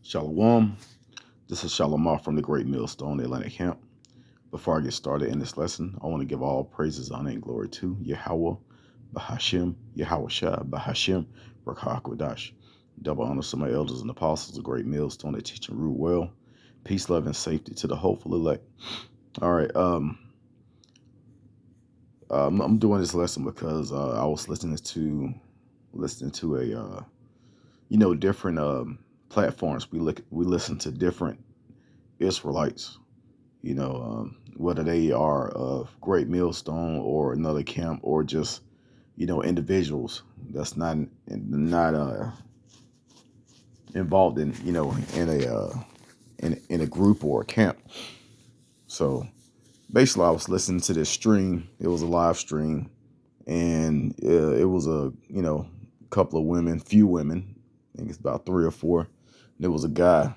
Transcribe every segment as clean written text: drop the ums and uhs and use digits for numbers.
Shalom. This is Shalomar from the Great Millstone Atlantic Camp. Before I get started in this lesson, I want to give all praises, honor, and glory to Yahweh, Bahashim, Yahweh Shah, Bahashim, Rakhakwadash. Double honor to my elders and apostles of Great Millstone that teach and rule well. Peace, love, and safety to the hopeful elect. All right. I'm doing this lesson because I was listening to a different platforms. We listen to different Israelites, whether they are of Great Millstone or another camp or just, individuals that's not involved in, in a group or a camp. So basically I was listening to this stream. It was a live stream, and it was couple of women, few women. I think it's about 3 or 4. There was a guy,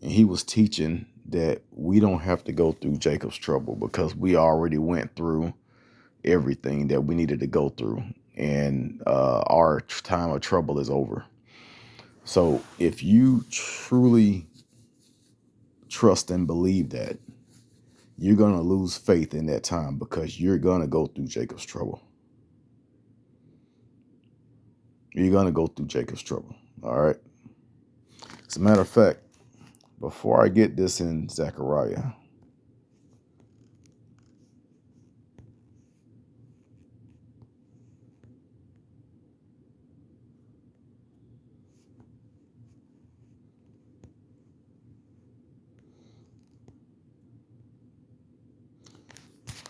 and he was teaching that we don't have to go through Jacob's trouble because we already went through everything that we needed to go through, and our time of trouble is over. So if you truly trust and believe that, you're going to lose faith in that time because you're going to go through Jacob's trouble. You're going to go through Jacob's trouble. All right. As a matter of fact, before I get this in Zechariah,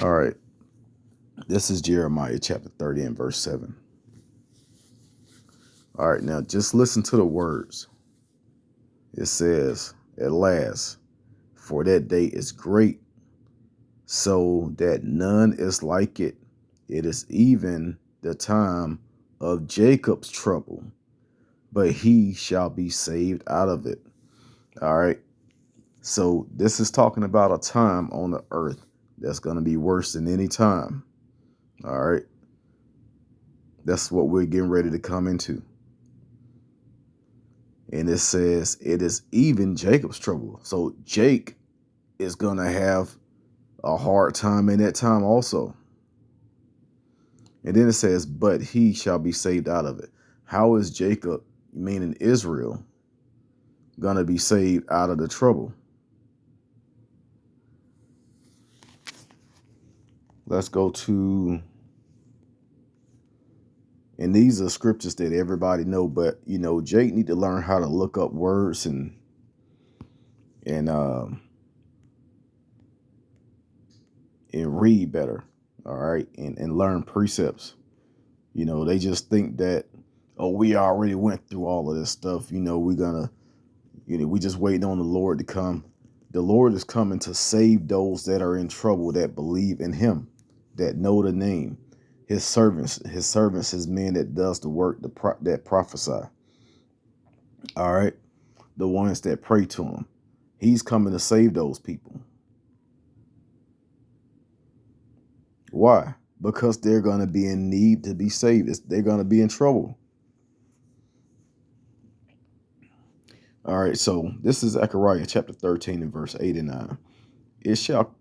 all right, this is Jeremiah chapter 30 and verse 7. All right, now just listen to the words. It says, at last, for that day is great, so that none is like it. It is even the time of Jacob's trouble, but he shall be saved out of it. All right. So this is talking about a time on the earth that's going to be worse than any time. All right. That's what we're getting ready to come into. And it says it is even Jacob's trouble. So Jake is going to have a hard time in that time also. And then it says, but he shall be saved out of it. How is Jacob, meaning Israel, going to be saved out of the trouble? Let's go to, and these are scriptures that everybody know, but Jake need to learn how to look up words and read better. All right. And learn precepts. They just think that, oh, we already went through all of this stuff. We just waiting on the Lord to come. The Lord is coming to save those that are in trouble, that believe in him, that know the name. His servants, his men that does the work, that prophesy. All right. The ones that pray to him. He's coming to save those people. Why? Because they're going to be in need to be saved. They're going to be in trouble. All right, so this is Zechariah chapter 13 and verse 8 and 9. It shall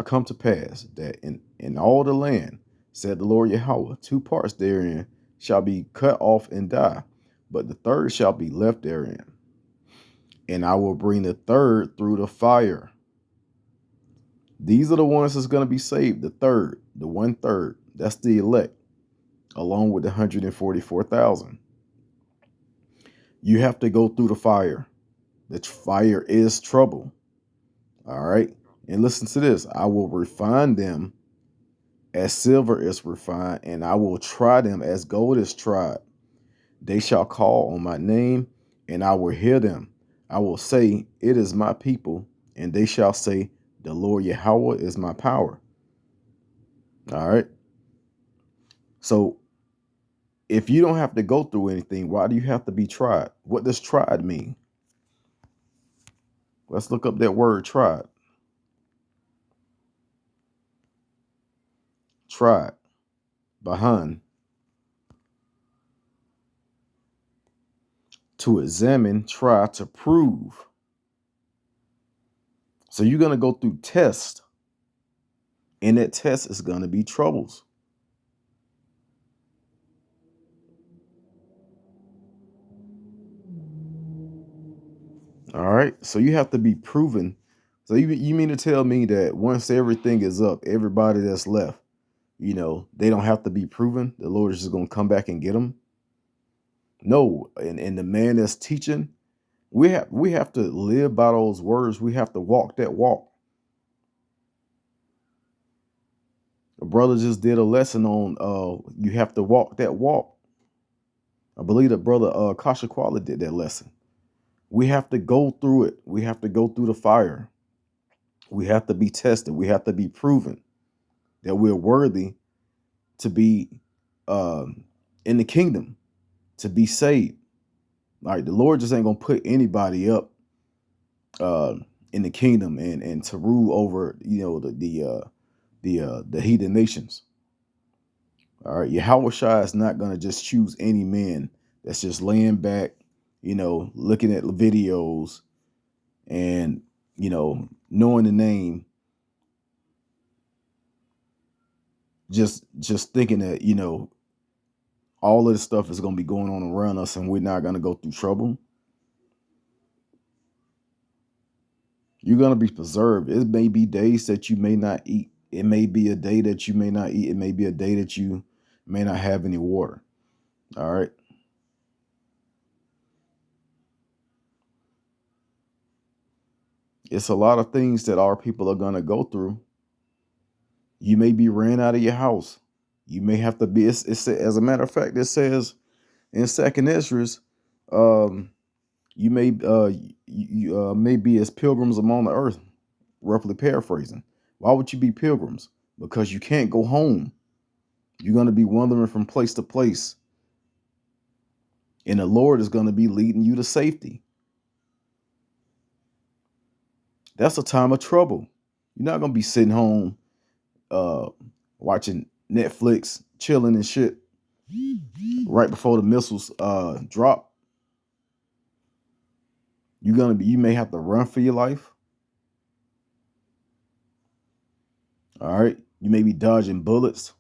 come to pass that in all the land, said the Lord Yahweh, 2 parts therein shall be cut off and die, but the third shall be left therein. And I will bring the third through the fire. These are the ones that's going to be saved. The 1/3, that's the elect, along with the 144,000. You have to go through the fire. The fire is trouble. All right. And listen to this. I will refine them as silver is refined, and I will try them as gold is tried. They shall call on my name, and I will hear them. I will say, it is my people, and they shall say, the Lord Yahweh is my power. All right. So if you don't have to go through anything, why do you have to be tried? What does tried mean? Let's look up that word tried. Tried. Bahan. to examine, try to prove. So you're going to go through tests, and that test is going to be troubles. All right. So you have to be proven. So you mean to tell me that once everything is up, everybody that's left, they don't have to be proven? The Lord is just going to come back and get them? No. And the man that's teaching, we have to live by those words. We have to walk that walk. A brother just did a lesson on you have to walk that walk. I believe that brother Kasha Quala did that lesson. We have to go through it. We have to go through the fire. We have to be tested. We have to be proven that we're worthy to be in the kingdom, to be saved. All right, the Lord just ain't gonna put anybody up in the kingdom and to rule over the heathen nations. All right, Yahushua is not gonna just choose any man that's just laying back, looking at videos and knowing the name, just thinking that all of this stuff is going to be going on around us and we're not going to go through trouble. You're going to be preserved. It may be days that you may not eat. It may be a day that you may not eat. It may be a day that you may not have any water. All right. It's a lot of things that our people are going to go through. You may be ran out of your house. You may have to be, as a matter of fact, it says in 2nd Esdras, you may be as pilgrims among the earth, roughly paraphrasing. Why would you be pilgrims? Because you can't go home. You're going to be wandering from place to place. And the Lord is going to be leading you to safety. That's a time of trouble. You're not going to be sitting home watching Netflix, chilling and shit right before the missiles drop. You may have to run for your life. All right. You may be dodging bullets.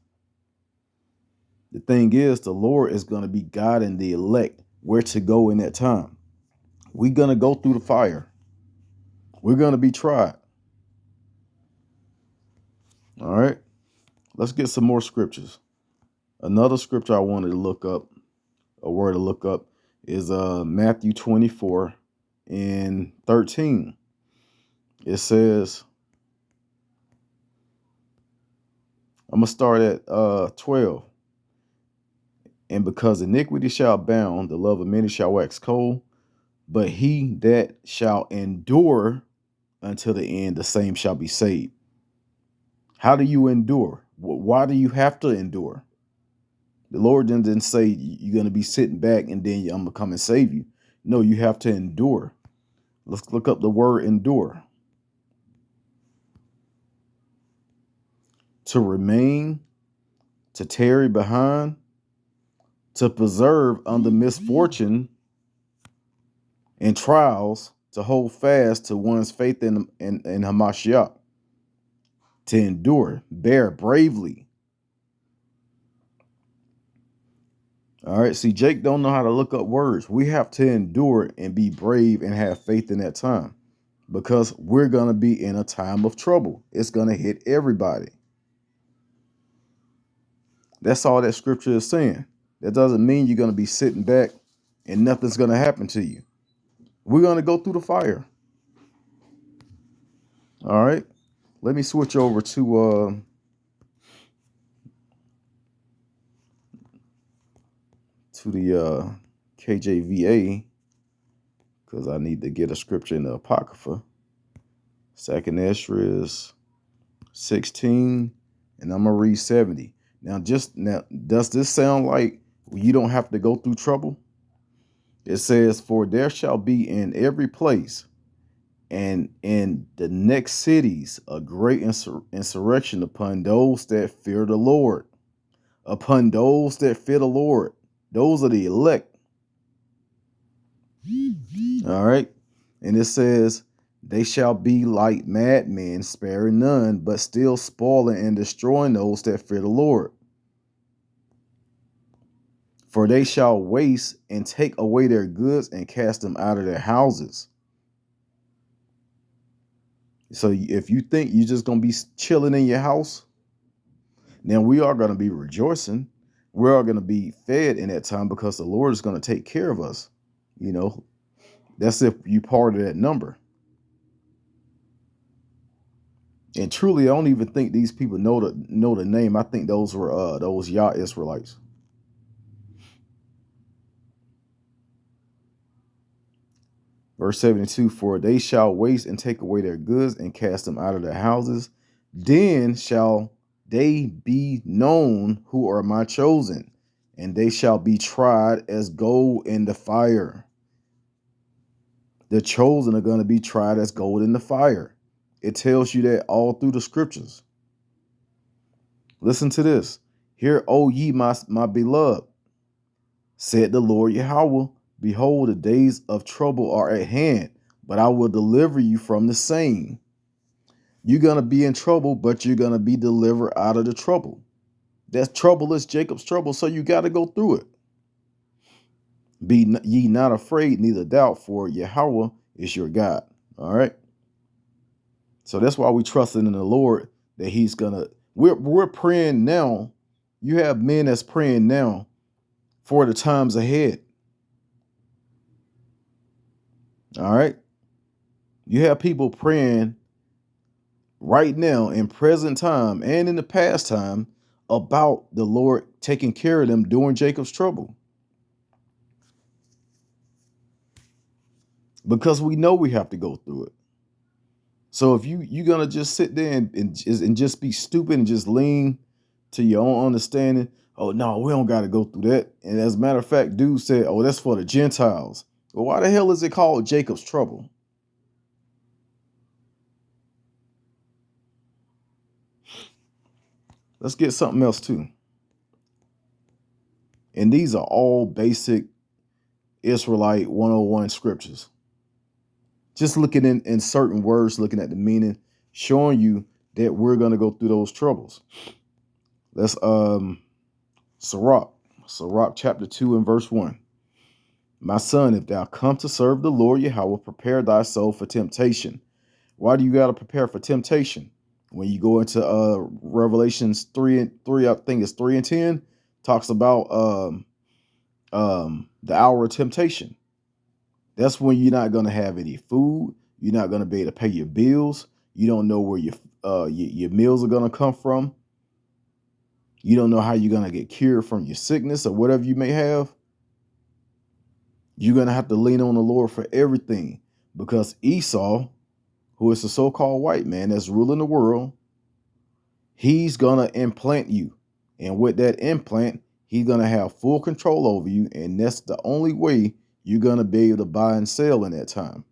The thing is, the Lord is going to be guiding the elect where to go in that time. We're going to go through the fire. We're going to be tried. All right. Let's get some more scriptures. Another scripture I wanted to look up, a word to look up, is Matthew 24 and 13. It says, I'm going to start at 12. And because iniquity shall abound, the love of many shall wax cold, but he that shall endure until the end, the same shall be saved. How do you endure? Why do you have to endure? The Lord didn't say you're going to be sitting back and then I'm going to come and save you. No, you have to endure. Let's look up the word endure. To remain, to tarry behind, to preserve under misfortune and trials, to hold fast to one's faith in Hamashiach, to endure, bear bravely. All right. See, Jake don't know how to look up words. We have to endure and be brave and have faith in that time because we're going to be in a time of trouble. It's going to hit everybody. That's all that scripture is saying. That doesn't mean you're going to be sitting back and nothing's going to happen to you. We're going to go through the fire. All right. Let me switch over to the KJVA because I need to get a scripture in the Apocrypha. 2nd Esdras 16, and I'm gonna read 70. Now, does this sound like you don't have to go through trouble? It says, "For there shall be in every place and in the next cities a great insurrection upon those that fear the Lord." Upon those that fear the Lord. Those are the elect. All right. And it says, they shall be like madmen, sparing none, but still spoiling and destroying those that fear the Lord. For they shall waste and take away their goods and cast them out of their houses. So if you think you're just going to be chilling in your house, then we are going to be rejoicing. We are going to be fed in that time because the Lord is going to take care of us. You know, that's if you part of that number. And truly, I don't even think these people know the name. I think those were those Yah Israelites. Verse 72, for they shall waste and take away their goods and cast them out of their houses. Then shall they be known who are my chosen, and they shall be tried as gold in the fire. The chosen are going to be tried as gold in the fire. It tells you that all through the scriptures. Listen to this. Hear, O ye my beloved, said the Lord Yahweh, behold, the days of trouble are at hand, but I will deliver you from the same. You're going to be in trouble, but you're going to be delivered out of the trouble. That trouble is Jacob's trouble, so you got to go through it. Be ye not afraid, neither doubt, for Yahweh is your God. All right. So that's why we trusting in the Lord that he's going to, we're praying now. You have men that's praying now for the times ahead. All right. You have people praying right now in present time and in the past time about the Lord taking care of them during Jacob's trouble. Because we know we have to go through it. So if you're going to just sit there and just be stupid and just lean to your own understanding, oh, no, we don't got to go through that. And as a matter of fact, dude said, oh, that's for the Gentiles. Well, why the hell is it called Jacob's trouble? Let's get something else too. And these are all basic Israelite 101 scriptures. Just looking in certain words, looking at the meaning, showing you that we're going to go through those troubles. Let's Sirach chapter 2 and verse 1. My son, if thou come to serve the Lord Yahweh, prepare thy soul for temptation. Why do you got to prepare for temptation? When you go into Revelations 3, I think it's 3 and 10, talks about the hour of temptation. That's when you're not going to have any food. You're not going to be able to pay your bills. You don't know where your meals are going to come from. You don't know how you're going to get cured from your sickness or whatever you may have. You're going to have to lean on the Lord for everything, because Esau, who is the so-called white man that's ruling the world, he's going to implant you. And with that implant, he's going to have full control over you. And that's the only way you're going to be able to buy and sell in that time.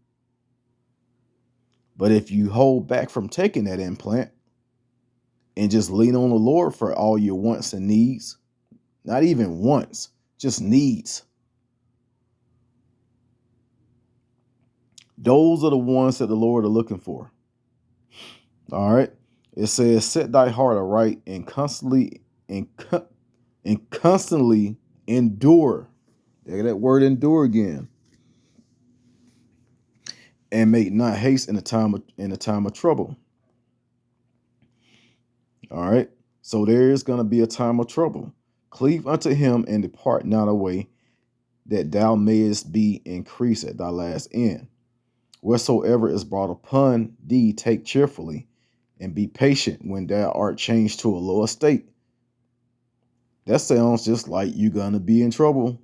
But if you hold back from taking that implant and just lean on the Lord for all your wants and needs, not even wants, just needs, those are the ones that the Lord are looking for. All right. It says, set thy heart aright and constantly endure. There, that word endure again. And make not haste in the time of trouble. All right. So there is going to be a time of trouble. Cleave unto him and depart not away, that thou mayest be increased at thy last end. Whatsoever is brought upon thee, take cheerfully, and be patient when thou art changed to a lower state. That sounds just like you're going to be in trouble.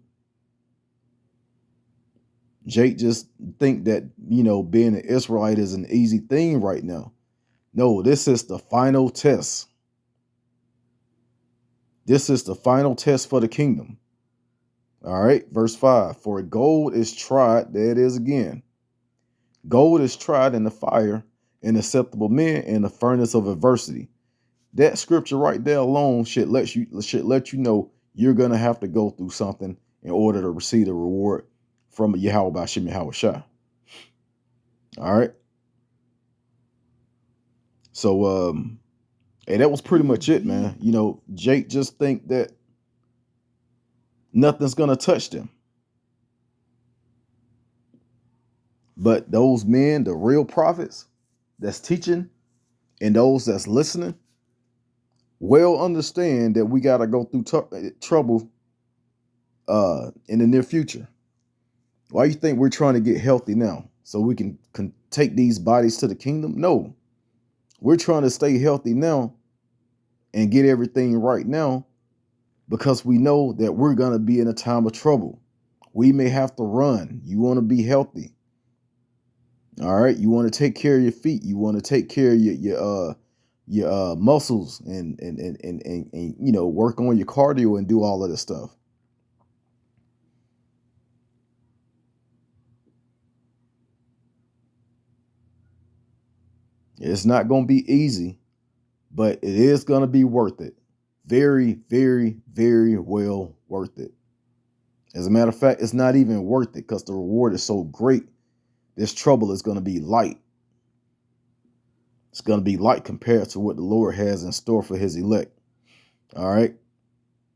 Jake just think that, being an Israelite is an easy thing right now. No, this is the final test. This is the final test for the kingdom. All right, verse 5. For gold is tried, there it is again. Gold is tried in the fire, and acceptable men in the furnace of adversity. That scripture right there alone should let you know you're gonna have to go through something in order to receive the reward from Yahweh Bashim Yahweh Shah. All right. So hey, that was pretty much it, man. You know, Jake just think that nothing's gonna touch them. But those men, the real prophets that's teaching and those that's listening, well understand that we gotta go through trouble in the near future. Why you think we're trying to get healthy now? So we can take these bodies to the kingdom? No. We're trying to stay healthy now and get everything right now because we know that we're going to be in a time of trouble. We may have to run. You want to be healthy. All right. You want to take care of your feet. You want to take care of your muscles and you know, work on your cardio and do all of this stuff. It's not going to be easy, but it is going to be worth it. Very, very, very well worth it. As a matter of fact, it's not even worth it because the reward is so great. This trouble is going to be light. It's going to be light compared to what the Lord has in store for his elect. All right.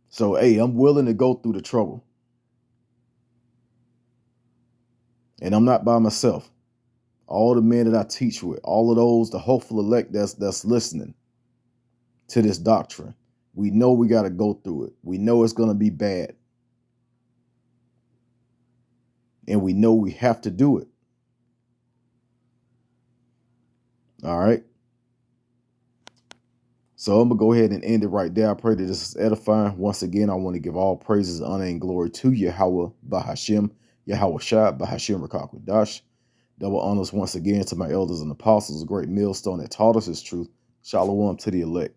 So, hey, I'm willing to go through the trouble. And I'm not by myself. All the men that I teach with, all of those, the hopeful elect that's listening to this doctrine, we know we got to go through it. We know it's going to be bad. And we know we have to do it. All right. So I'm going to go ahead and end it right there. I pray that this is edifying. Once again, I want to give all praises, honor, and glory to Yahweh Bahashim, Yahweh Shah, Bahashim Rakakwadash. Double honors once again to my elders and apostles, a great millstone that taught us his truth. Shalom to the elect.